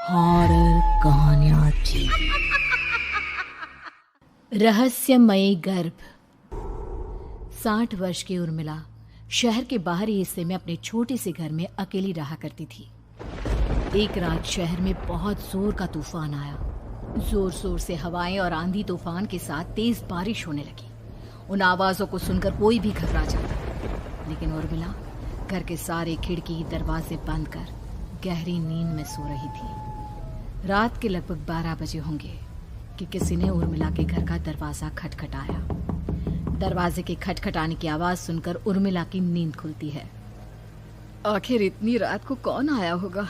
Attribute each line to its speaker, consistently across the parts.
Speaker 1: Horror कहानियाँ थी। रहस्यमयी गर्भ। 60 वर्ष की उर्मिला शहर के बाहरी हिस्से में अपने छोटे से घर में अकेली रहा करती थी। एक रात शहर में बहुत जोर का तूफान आया। जोर जोर से हवाएं और आंधी तूफान के साथ तेज बारिश होने लगी। उन आवाजों को सुनकर कोई भी घबरा जाता, लेकिन उर्मिला घर के सारे खिड़की दरवाजे बंद कर गहरी नींद में सो रही थी। रात के लगभग 12 बजे होंगे कि किसी ने उर्मिला के घर का दरवाजा खटखटाया। दरवाजे के खटखटाने की आवाज सुनकर उर्मिला की नींद खुलती है। आखिर इतनी रात को कौन आया होगा?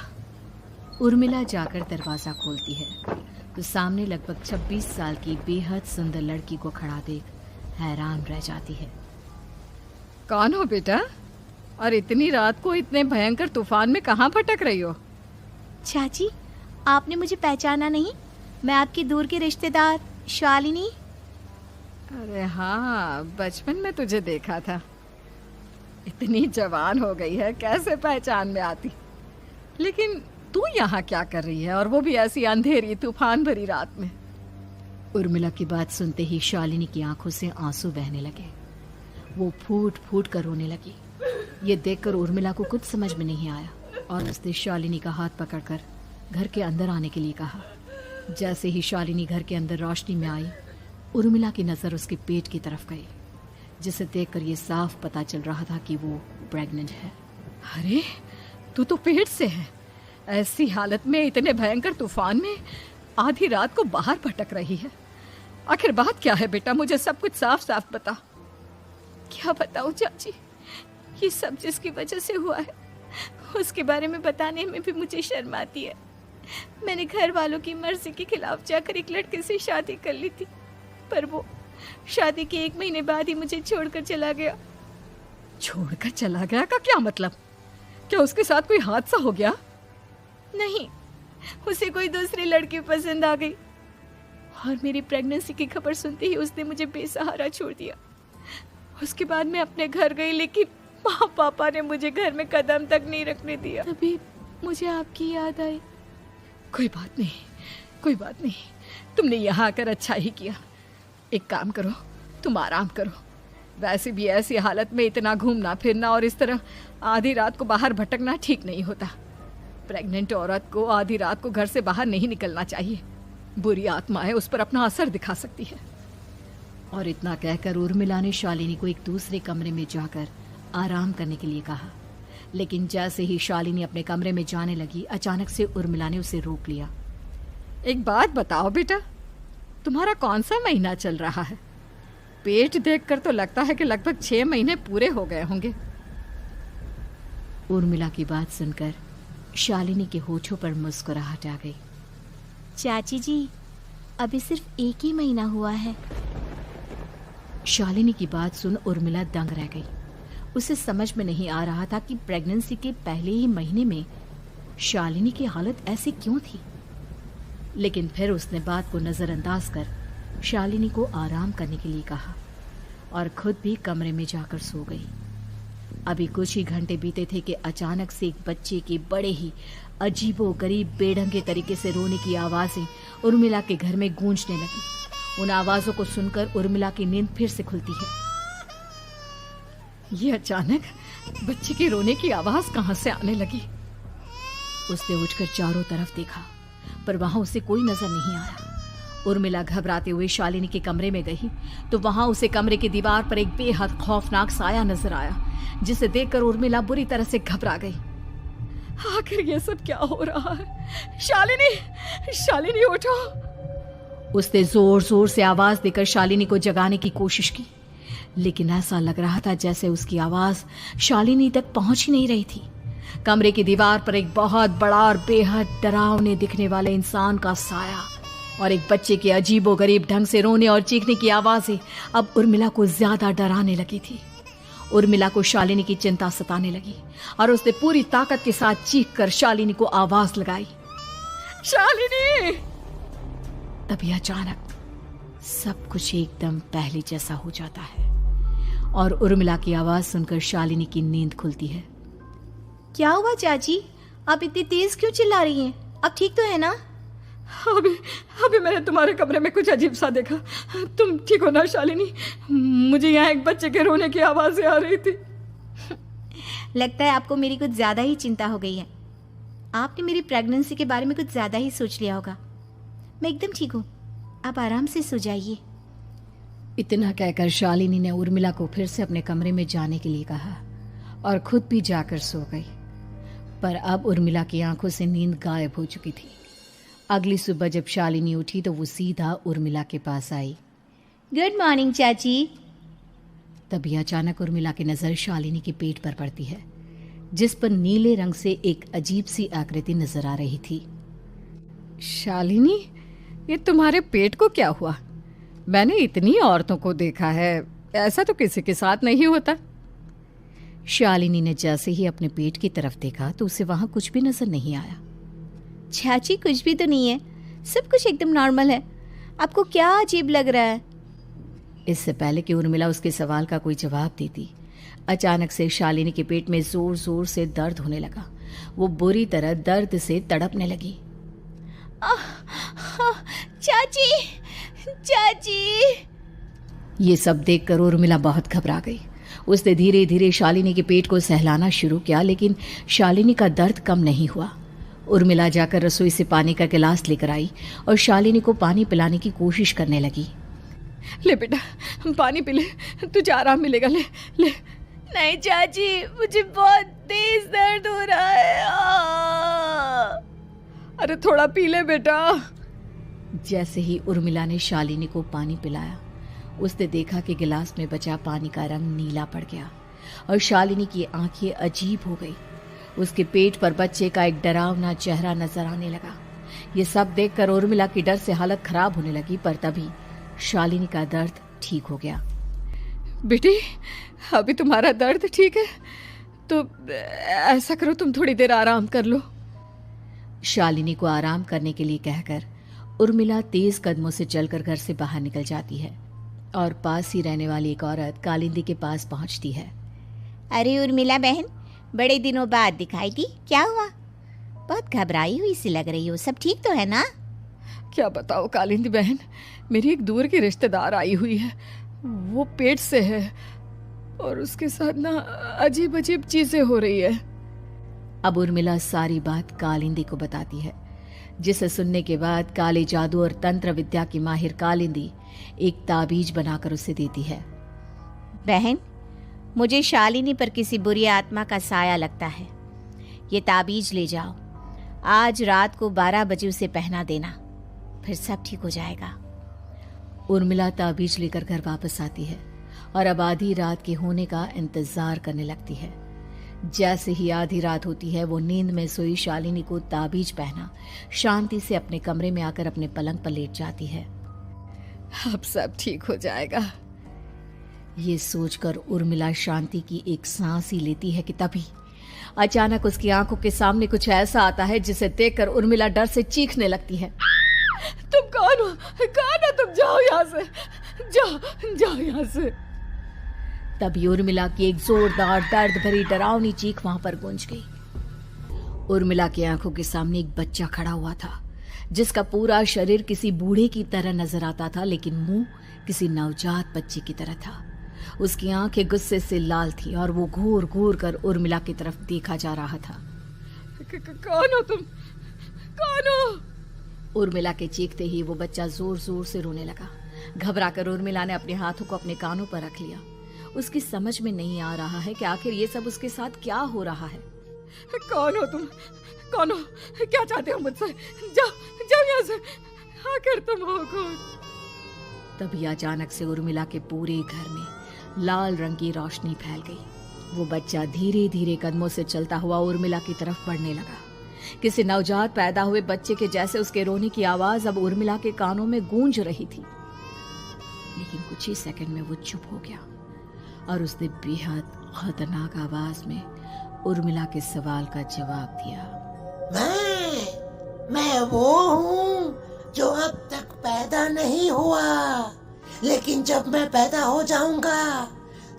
Speaker 1: उर्मिला जाकर दरवाजा खोलती है तो सामने लगभग 26 साल की बेहद सुंदर लड़की को खड़ा देख हैरान रह जाती है। कौन हो बेटा? और इतनी रात को इतने भयंकर तूफान में कहाँ भटक रही हो?
Speaker 2: चाची, आपने मुझे पहचाना नहीं? मैं आपकी दूर की रिश्तेदार शालिनी।
Speaker 1: अरे हाँ, बचपन में तुझे देखा था। इतनी जवान हो गई है, कैसे पहचान में आती। लेकिन तू यहाँ क्या कर रही है, और वो भी ऐसी अंधेरी तूफान भरी रात में? उर्मिला की बात सुनते ही शालिनी की आंखों से आंसू बहने लगे। वो फूट फूट कर रोने लगी। ये देखकर उर्मिला को कुछ समझ में नहीं आया और उसने शालिनी का हाथ पकड़कर घर के अंदर आने के लिए कहा। जैसे ही शालिनी घर के अंदर रोशनी में आई, उर्मिला की नज़र उसके पेट की तरफ गई, जिसे देखकर ये साफ पता चल रहा था कि वो प्रेग्नेंट है। अरे, तू तो पेट से है। ऐसी हालत में इतने भयंकर तूफान में आधी रात को बाहर भटक रही है। आखिर बात क्या है बेटा? मुझे सब कुछ साफ साफ बता।
Speaker 2: क्या बताऊं चाची, ये सब जिसकी वजह से हुआ है उसके बारे में बताने में भी मुझे शर्म आती है। मैंने घर वालों की मर्जी के खिलाफ जाकर एक लड़के से शादी कर ली थी, पर वो शादी के 1 महीने बाद ही मुझे छोड़कर चला गया।
Speaker 1: छोड़कर चला गया का क्या मतलब? क्या उसके साथ कोई हादसा हो गया?
Speaker 2: नहीं, उसे कोई दूसरी लड़की पसंद आ गई और मेरी प्रेगनेंसी की खबर सुनते ही उसने मुझे बेसहारा छोड़ दिया। उसके बाद मैं अपने घर गई, लेकिन माँ पापा ने मुझे घर में कदम तक नहीं रखने दिया। तभी मुझे आपकी याद आई।
Speaker 1: कोई बात नहीं, कोई बात नहीं। तुमने यहाँ आकर अच्छा ही किया। एक काम करो, तुम आराम करो। वैसे भी ऐसी हालत में इतना घूमना फिरना और इस तरह आधी रात को बाहर भटकना ठीक नहीं होता। प्रेग्नेंट औरत को आधी रात को घर से बाहर नहीं निकलना चाहिए। बुरी आत्माएं उस पर अपना असर दिखा सकती है। और इतना कहकर उर्मिला ने शालिनी को एक दूसरे कमरे में जाकर आराम करने के लिए कहा। लेकिन जैसे ही शालिनी अपने कमरे में जाने लगी, अचानक से उर्मिला ने उसे रोक लिया। एक बात बताओ बेटा, तुम्हारा कौन सा महीना चल रहा है? पेट देखकर तो लगता है कि लगभग 6 महीने पूरे हो गए होंगे। उर्मिला की बात सुनकर शालिनी के होठों पर मुस्कुराहट आ गई।
Speaker 2: चाची जी, अभी सिर्फ 1 ही महीना हुआ है।
Speaker 1: शालिनी की बात सुन उर्मिला दंग रह गई। उसे समझ में नहीं आ रहा था कि प्रेगनेंसी के पहले ही महीने में शालिनी की हालत ऐसी क्यों थी। लेकिन फिर उसने बात को नजरअंदाज कर शालिनी को आराम करने के लिए कहा और खुद भी कमरे में जाकर सो गई। अभी कुछ ही घंटे बीते थे कि अचानक से एक बच्चे के बड़े ही अजीबोगरीब बेढंगे तरीके से रोने की आवाजें उर्मिला के घर में गूंजने लगी। उन आवाजों को सुनकर उर्मिला की नींद फिर से खुलती है। ये अचानक बच्चे के रोने की आवाज कहां से आने लगी? उसने उठकर चारों तरफ देखा, पर वहां उसे कोई नजर नहीं आया। उर्मिला घबराते हुए शालिनी के कमरे में गई तो वहां उसे कमरे की दीवार पर एक बेहद खौफनाक साया नजर आया, जिसे देखकर उर्मिला बुरी तरह से घबरा गई। आखिर ये सब क्या हो रहा है? शालिनी, शालिनी उठो! उसने जोर जोर से आवाज देकर शालिनी को जगाने की कोशिश की, लेकिन ऐसा लग रहा था जैसे उसकी आवाज शालिनी तक पहुंच ही नहीं रही थी। कमरे की दीवार पर एक बहुत बड़ा और बेहद डरावने दिखने वाले इंसान का साया और एक बच्चे के अजीबोगरीब ढंग से रोने और चीखने की आवाजें अब उर्मिला को ज्यादा डराने लगी थी। उर्मिला को शालिनी की चिंता सताने लगी और उसने पूरी ताकत के साथ चीख कर शालिनी को आवाज लगाई, शालिनी! तभी अचानक सब कुछ एकदम पहले जैसा हो जाता है और उर्मिला की आवाज सुनकर शालिनी की नींद खुलती है।
Speaker 2: क्या हुआ चाची? आप इतनी तेज क्यों चिल्ला रही हैं? अब ठीक तो है ना?
Speaker 1: अभी अभी मैंने तुम्हारे कमरे में कुछ अजीब सा देखा। तुम ठीक हो ना शालिनी? मुझे यहाँ एक बच्चे के रोने की आवाज़ें आ रही थी।
Speaker 2: लगता है आपको मेरी कुछ ज़्यादा ही चिंता हो गई है। आपने मेरी प्रेगनेंसी के बारे में कुछ ज़्यादा ही सोच लिया होगा। मैं एकदम ठीक हूँ, आप आराम से सो जाइए।
Speaker 1: इतना कहकर शालिनी ने उर्मिला को फिर से अपने कमरे में जाने के लिए कहा और खुद भी जाकर सो गई। पर अब उर्मिला की आंखों से नींद गायब हो चुकी थी। अगली सुबह जब शालिनी उठी तो वो सीधा उर्मिला के पास आई।
Speaker 2: गुड मॉर्निंग चाची।
Speaker 1: तभी अचानक उर्मिला की नज़र शालिनी के पेट पर पड़ती है, जिस पर नीले रंग से एक अजीब सी आकृति नजर आ रही थी। शालिनी, ये तुम्हारे पेट को क्या हुआ? मैंने इतनी औरतों को देखा है, ऐसा तो किसी के साथ नहीं होता। शालिनी ने जैसे ही अपने पेट की तरफ देखा तो उसे वहां कुछ भी नजर नहीं आया।
Speaker 2: चाची कुछ भी तो नहीं है, सब कुछ एकदम नॉर्मल है। आपको क्या अजीब लग रहा है?
Speaker 1: इससे पहले कि उर्मिला उसके सवाल का कोई जवाब देती, अचानक से शालिनी के पेट में जोर जोर से दर्द होने लगा। वो बुरी तरह दर्द से तड़पने लगी।
Speaker 2: चाची, चाची।
Speaker 1: ये सब देखकर उर्मिला बहुत घबरा गई। उसने धीरे धीरे शालिनी के पेट को सहलाना शुरू किया, लेकिन शालिनी का दर्द कम नहीं हुआ। उर्मिला जाकर रसोई से पानी का गिलास लेकर आई और शालिनी को पानी पिलाने की कोशिश करने लगी। ले बेटा, पानी पी ले, तुझे आराम मिलेगा। ले ले।
Speaker 2: नहीं चाची, मुझे बहुत तेज दर्द हो रहा है।
Speaker 1: अरे थोड़ा पी ले बेटा। जैसे ही उर्मिला ने शालिनी को पानी पिलाया, उसने देखा कि गिलास में बचा पानी का रंग नीला पड़ गया और शालिनी की आंखें अजीब हो गई। उसके पेट पर बच्चे का एक डरावना चेहरा नजर आने लगा। ये सब देखकर उर्मिला की डर से हालत खराब होने लगी, पर तभी शालिनी का दर्द ठीक हो गया। बेटी, अभी तुम्हारा दर्द ठीक है तो ऐसा करो, तुम थोड़ी देर आराम कर लो। शालिनी को आराम करने के लिए कहकर उर्मिला तेज कदमों से चलकर घर से बाहर निकल जाती है और पास ही रहने वाली एक औरत कालिंदी के पास पहुंचती है।
Speaker 2: अरे उर्मिला बहन, बड़े दिनों बाद दिखाई दी, क्या हुआ? बहुत घबराई हुई सी लग रही हो, सब ठीक तो है ना?
Speaker 1: क्या बताओ कालिंदी बहन, मेरी एक दूर की रिश्तेदार आई हुई है। वो पेट से है और उसके साथ ना अजीब अजीब चीजें हो रही है। अब उर्मिला सारी बात कालिंदी को बताती है, जिसे सुनने के बाद काले जादू और तंत्र विद्या की माहिर कालिंदी एक ताबीज बनाकर उसे देती है।
Speaker 2: बहन, मुझे शालिनी पर किसी बुरी आत्मा का साया लगता है। ये ताबीज ले जाओ, आज रात को 12 बजे उसे पहना देना, फिर सब ठीक हो जाएगा।
Speaker 1: उर्मिला ताबीज लेकर घर वापस आती है और अब आधी रात के होने का इंतजार करने लगती है। जैसे ही आधी रात होती है, वो नींद में सोई शालिनी को ताबीज पहना शांति से अपने कमरे में आकर अपने पलंग पर लेट जाती है। अब सब ठीक हो जाएगा, ये सोचकर उर्मिला शांति की एक सांस ही लेती है कि तभी अचानक उसकी आंखों के सामने कुछ ऐसा आता है जिसे देखकर उर्मिला डर से चीखने लगती है। तुम कौन हो? कौन हो तुम? जाओ यहाँ से, जाओ जाओ यहाँ से। तभी उर्मिला की एक जोरदार दर्द भरी डरावनी चीख वहां पर गूंज गई। उर्मिला की आंखों के सामने एक बच्चा खड़ा हुआ था, जिसका पूरा शरीर किसी बूढ़े की तरह नजर आता था, लेकिन मुंह किसी नवजात बच्चे की तरह था। उसकी आंखें गुस्से से लाल थी और वो घूर घूर कर उर्मिला की तरफ देखा जा रहा था। कौन हो तुम? कौन हो? उर्मिला के चीखते ही वो बच्चा जोर जोर से रोने लगा। घबराकर उर्मिला ने अपने हाथों को अपने कानों पर रख लिया। उसकी समझ में नहीं आ रहा है कि आखिर ये सब उसके साथ क्या हो रहा है। कौन हो तुम? कौन हो? क्या चाहते हो मुझसे? जाओ जाओ यहाँ से, आखिर तुम हो कौन? तभी अचानक से उर्मिला के पूरे घर में लाल रंग की रोशनी फैल गई। वो बच्चा धीरे धीरे कदमों से चलता हुआ उर्मिला की तरफ बढ़ने लगा। किसी नवजात पैदा हुए बच्चे के जैसे उसके रोने की आवाज अब उर्मिला के कानों में गूंज रही थी। लेकिन कुछ ही सेकंड में वो चुप हो गया और उसने बेहद खतरनाक आवाज में उर्मिला के सवाल का जवाब दिया।
Speaker 3: मैं वो हूँ जो अब तक पैदा नहीं हुआ, लेकिन जब मैं पैदा हो जाऊंगा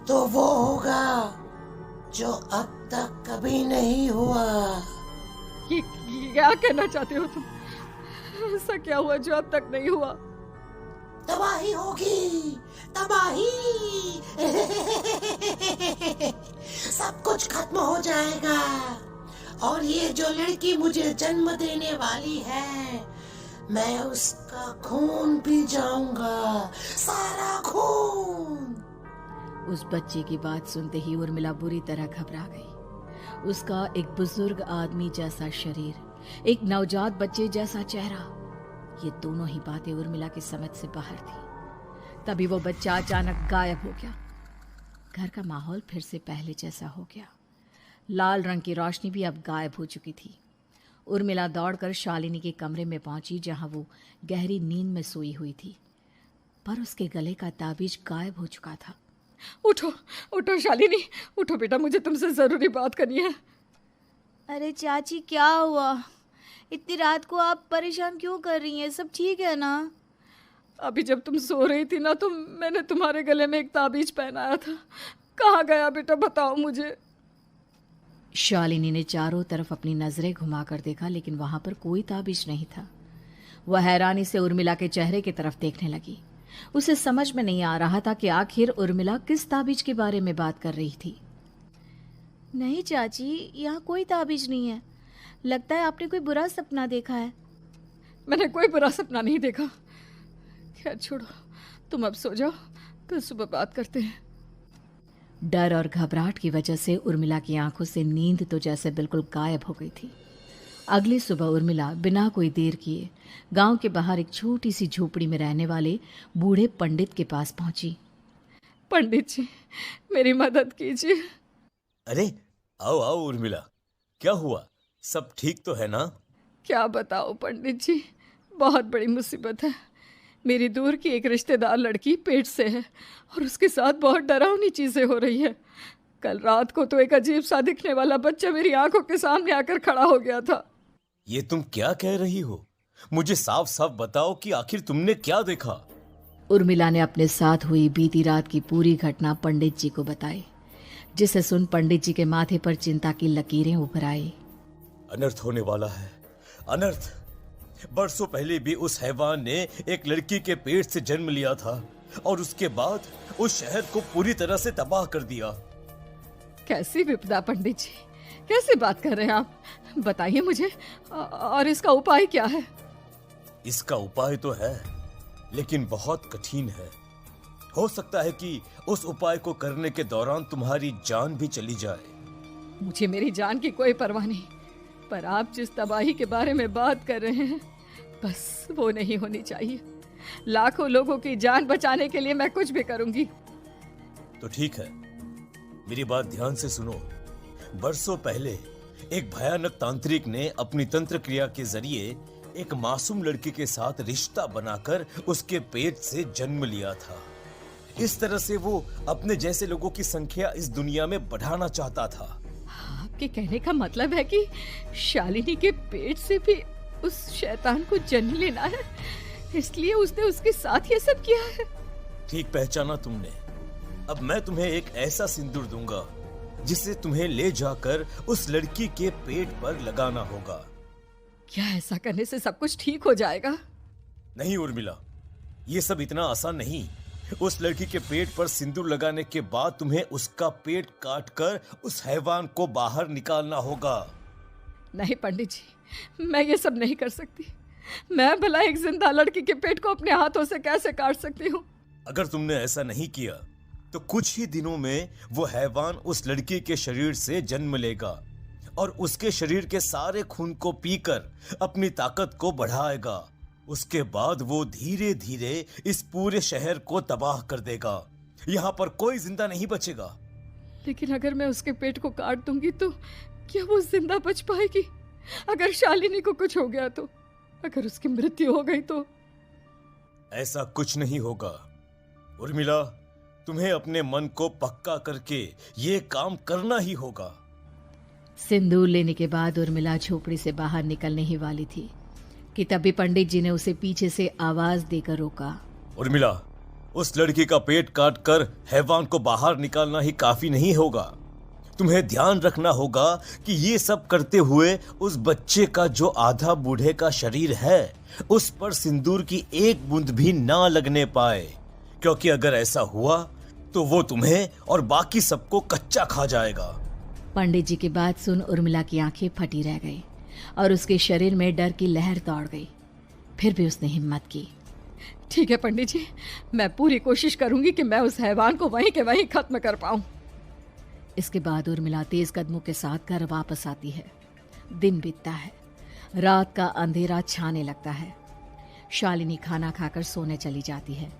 Speaker 3: तो वो होगा जो अब तक कभी नहीं हुआ।
Speaker 1: क्या कहना चाहते हो तुम? ऐसा क्या हुआ जो अब तक नहीं हुआ?
Speaker 3: तबाही होगी, तबाही। सब कुछ खत्म हो जाएगा और ये जो लड़की मुझे जन्म देने वाली है, मैं उसका खून पी जाऊंगा, सारा खून।
Speaker 1: उस बच्चे की बात सुनते ही उर्मिला बुरी तरह घबरा गई। उसका एक बुजुर्ग आदमी जैसा शरीर, एक नवजात बच्चे जैसा चेहरा, ये दोनों ही बातें उर्मिला की समझ से बाहर थी। तभी वो बच्चा अचानक गायब हो गया। घर का माहौल फिर से पहले जैसा हो गया। लाल रंग की रोशनी भी अब गायब हो चुकी थी। उर्मिला दौड़कर शालिनी के कमरे में पहुंची, जहां वो गहरी नींद में सोई हुई थी, पर उसके गले का ताबीज गायब हो चुका था। उठो उठो शालिनी, उठो बेटा, मुझे तुमसे जरूरी बात करनी है।
Speaker 2: अरे चाची, क्या हुआ? इतनी रात को आप परेशान क्यों कर रही हैं? सब ठीक है ना?
Speaker 1: अभी जब तुम सो रही थी ना, तो मैंने तुम्हारे गले में एक ताबीज पहनाया था। कहाँ गया बेटा, बताओ मुझे। शालिनी ने चारों तरफ अपनी नजरें घुमाकर देखा, लेकिन वहां पर कोई ताबीज नहीं था। वह हैरानी से उर्मिला के चेहरे की तरफ देखने लगी। उसे समझ में नहीं आ रहा था कि आखिर उर्मिला किस ताबीज के बारे में बात कर रही थी।
Speaker 2: नहीं चाची, यहाँ कोई ताबीज नहीं है। लगता है आपने कोई बुरा सपना देखा है।
Speaker 1: मैंने कोई बुरा सपना नहीं देखा। खैर छोड़ो, तुम अब सो जाओ, कल सुबह बात करते हैं। डर और घबराहट की वजह से उर्मिला की आंखों से नींद तो जैसे बिल्कुल गायब हो गई थी। अगली सुबह उर्मिला बिना कोई देर किए गांव के बाहर एक छोटी सी झोपड़ी में रहने वाले बूढ़े पंडित के पास पहुंची। पंडित जी, मेरी मदद कीजिए।
Speaker 4: अरे आओ आओ उर्मिला, क्या हुआ? सब ठीक तो है ना?
Speaker 1: क्या बताओ पंडित जी, बहुत बड़ी मुसीबत है। मेरी दूर की एक रिश्तेदार लड़की पेट से है और उसके साथ बहुत डरावनी चीजें हो रही है। कल रात को तो एक अजीब सा दिखने वाला बच्चा मेरी आंखों के सामने आकर खड़ा हो गया था।
Speaker 4: ये तुम क्या कह रही हो? मुझे साफ साफ बताओ कि आखिर तुमने क्या देखा?
Speaker 1: उर्मिला ने अपने साथ हुई बीती रात की पूरी घटना पंडित जी को बताई, जिसे सुन पंडित जी के माथे पर चिंता की लकीरें उभर आई।
Speaker 4: अनर्थ होने वाला है, अनर्थ। बरसों पहले भी उस हैवान ने एक लड़की के पेट से जन्म लिया था और उसके बाद उस शहर को पूरी तरह से तबाह कर दिया।
Speaker 1: कैसी विपदा पंडित जी, कैसे बात कर रहे हैं आप? बताइए मुझे, और इसका उपाय क्या है?
Speaker 4: इसका उपाय तो है, लेकिन बहुत कठिन है। हो सकता है कि उस उपाय को करने के दौरान तुम्हारी जान भी चली जाए।
Speaker 1: मुझे मेरी जान की कोई परवाह नहीं, पर आप जिस तबाही के बारे में बात कर रहे हैं, बस वो नहीं होनी चाहिए। लाखों लोगों की जान बचाने के लिए मैं कुछ भी करूंगी।
Speaker 4: तो ठीक है, मेरी बात ध्यान से सुनो। बरसों पहले एक भयानक तांत्रिक ने अपनी तंत्र क्रिया के जरिए एक मासूम लड़की के साथ रिश्ता बनाकर उसके पेट से जन्म लिया था। इस तरह से वो अपने जैसे लोगों की संख्या इस दुनिया में बढ़ाना चाहता था।
Speaker 1: आपके कहने का मतलब है कि शालिनी के पेट से भी उस शैतान को जन्म लेना है, इसलिए उसने उसके साथ ये सब किया है?
Speaker 4: ठीक पहचाना तुमने। अब मैं तुम्हें एक ऐसा सिंदूर दूंगा जिसे तुम्हें ले जाकर उस लड़की के पेट पर लगाना होगा।
Speaker 1: क्या ऐसा करने से सब कुछ ठीक हो जाएगा?
Speaker 4: नहीं उर्मिला, ये सब इतना आसान नहीं। उस लड़की के पेट पर सिंदूर लगाने के बाद तुम्हें उसका पेट काटकर उस हैवान को बाहर निकालना होगा।
Speaker 1: नहीं पंडित जी, मैं ये सब नहीं कर सकती। मैं भला एक जिंदा लड़की के पेट को अपने हाथों से कैसे काट सकती हूँ?
Speaker 4: अगर तुमने ऐसा नहीं किया तो कुछ ही दिनों में वो हैवान उस लड़की के शरीर से जन्म लेगा और उसके शरीर के सारे खून को पीकर अपनी ताकत को बढ़ाएगा। उसके बाद वो धीरे धीरे इस पूरे शहर को तबाह कर देगा। यहाँ पर कोई जिंदा नहीं बचेगा।
Speaker 1: लेकिन अगर मैं उसके पेट को काट दूंगी तो क्या वो जिंदा बच पाएगी? अगर शालिनी को कुछ हो गया तो, अगर उसकी मृत्यु हो गई तो?
Speaker 4: ऐसा कुछ नहीं होगा उर्मिला, तुम्हें अपने मन को पक्का करके ये काम करना ही होगा।
Speaker 1: सिंदूर लेने के बाद उर्मिला झोपड़ी से बाहर निकलने ही वाली थी कि तभी पंडित जी ने उसे पीछे से आवाज देकर रोका।
Speaker 4: उर्मिला, उस लड़की का पेट काटकर हैवान को बाहर निकालना ही काफी नहीं होगा। तुम्हें ध्यान रखना होगा कि ये सब करते हुए उस बच्चे का जो आधा बूढ़े का शरीर है उस पर सिंदूर की एक बूंद भी ना लगने पाए, क्योंकि अगर ऐसा हुआ तो वो तुम्हें और बाकी सबको कच्चा खा जाएगा।
Speaker 1: पंडित जी की बात सुन उर्मिला की आंखें फटी रह गई और उसके शरीर में डर की लहर दौड़ गई। फिर भी उसने हिम्मत की।
Speaker 2: ठीक है पंडित जी, मैं पूरी कोशिश करूंगी कि मैं उस हैवान को वहीं के वहीं खत्म कर पाऊं।
Speaker 1: इसके बाद उर्मिला तेज कदमों के साथ घर वापस आती है। दिन बीतता है, रात का अंधेरा छाने लगता है। शालिनी खाना खाकर सोने चली जाती है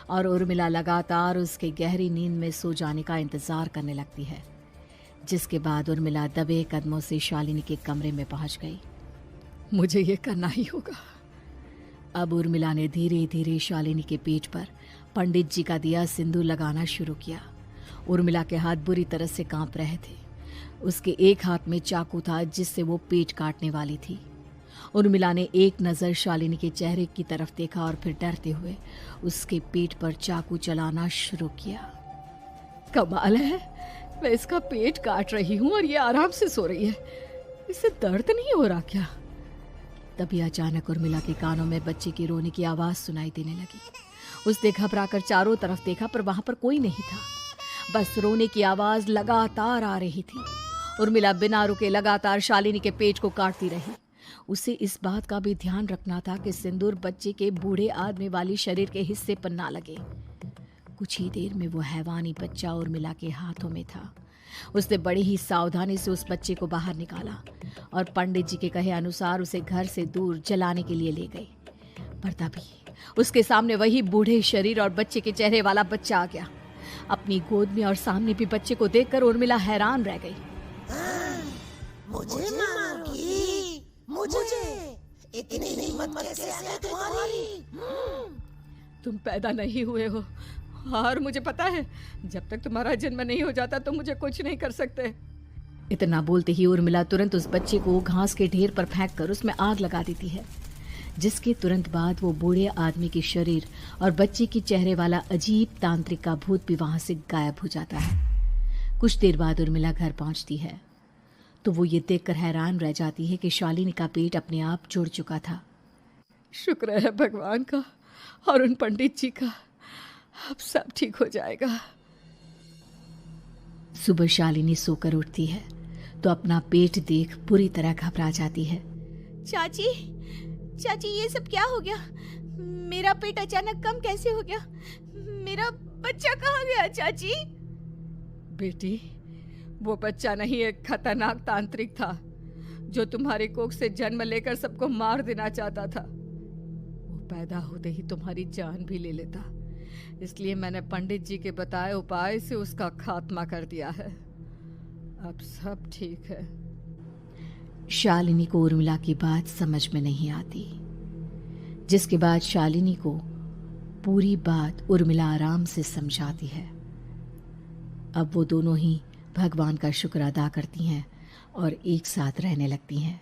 Speaker 1: और उर्मिला लगातार उसके गहरी नींद में सो जाने का इंतजार करने लगती है, जिसके बाद उर्मिला दबे कदमों से शालिनी के कमरे में पहुंच गई।
Speaker 2: मुझे ये करना ही होगा।
Speaker 1: अब उर्मिला ने धीरे धीरे शालिनी के पेट पर पंडित जी का दिया सिंदूर लगाना शुरू किया। उर्मिला के हाथ बुरी तरह से कांप रहे थे। उसके एक हाथ में चाकू था जिससे वो पेट काटने वाली थी। उर्मिला ने एक नज़र शालिनी के चेहरे की तरफ देखा और फिर डरते हुए उसके पेट पर चाकू चलाना शुरू किया।
Speaker 2: कमाल है, मैं इसका पेट काट रही हूँ और ये आराम से सो रही है। इसे दर्द नहीं हो रहा क्या?
Speaker 1: तभी अचानक उर्मिला के कानों में बच्चे की रोने की आवाज सुनाई देने लगी। उसने घबराकर चारों तरफ देखा पर वहां पर कोई नहीं था। बस रोने की आवाज लगातार आ रही थी। उर्मिला बिना रुके लगातार शालिनी के पेट को काटती रही। उसे इस बात का भी ध्यान रखना था कि सिंदूर बच्चे के बूढ़े आदमी वाली शरीर के हिस्से पर ना लगे। कुछ ही देर में वो हैवानी बच्चा उर्मिला के हाथों में था। उसने बड़ी ही सावधानी से उस बच्चे को बाहर निकाला और पंडित जी के कहे अनुसार उसे घर से दूर जलाने के लिए ले गए। पर तभी उसके सामने वही बूढ़े शरीर और बच्चे के चेहरे वाला बच्चा आ गया। अपनी गोद में और सामने भी बच्चे को देखकर उर्मिला हैरान रह गई।
Speaker 3: मुझे मारोगी? मुझे इतनी हिम्मत कैसे आ गई तुम्हारी?
Speaker 2: तुम पैदा नहीं हुए हो और मुझे पता है जब तक तुम्हारा जन्म नहीं हो जाता तो मुझे कुछ नहीं कर सकते।
Speaker 1: इतना बोलते ही उर्मिला तुरंत उस बच्चे को घास के ढेर पर फेंककर उसमें आग लगा देती है, जिसके तुरंत बाद वो बूढ़े आदमी के शरीर और बच्चे के चेहरे वाला अजीब तांत्रिक का भूत भी वहां से गायब हो जाता है। कुछ देर बाद उर्मिला घर पहुंचती है तो वो ये देखकर हैरान रह जाती है कि शालिनी का पेट अपने आप जुड़ चुका था।
Speaker 2: शुक्र है भगवान का और उन पंडित जी का, अब सब ठीक हो जाएगा।
Speaker 1: सुबह शालिनी सोकर उठती है तो अपना पेट देख पूरी तरह घबरा जाती है।
Speaker 2: चाची, चाची ये सब क्या हो गया? मेरा पेट अचानक कम कैसे हो गया? मेरा बच्चा कहाँ गया चाची? बेटी, वो बच्चा नहीं, एक खतरनाक तांत्रिक था जो तुम्हारी कोख से जन्म लेकर सबको मार देना चाहता था। वो पैदा होते ही तुम्हारी जान भी ले लेता, इसलिए मैंने पंडित जी के बताए उपाय से उसका खात्मा कर दिया है। अब सब ठीक है।
Speaker 1: शालिनी को उर्मिला की बात समझ में नहीं आती, जिसके बाद शालिनी को पूरी बात उर्मिला आराम से समझाती है। अब वो दोनों ही भगवान का शुक्र अदा करती हैं और एक साथ रहने लगती हैं।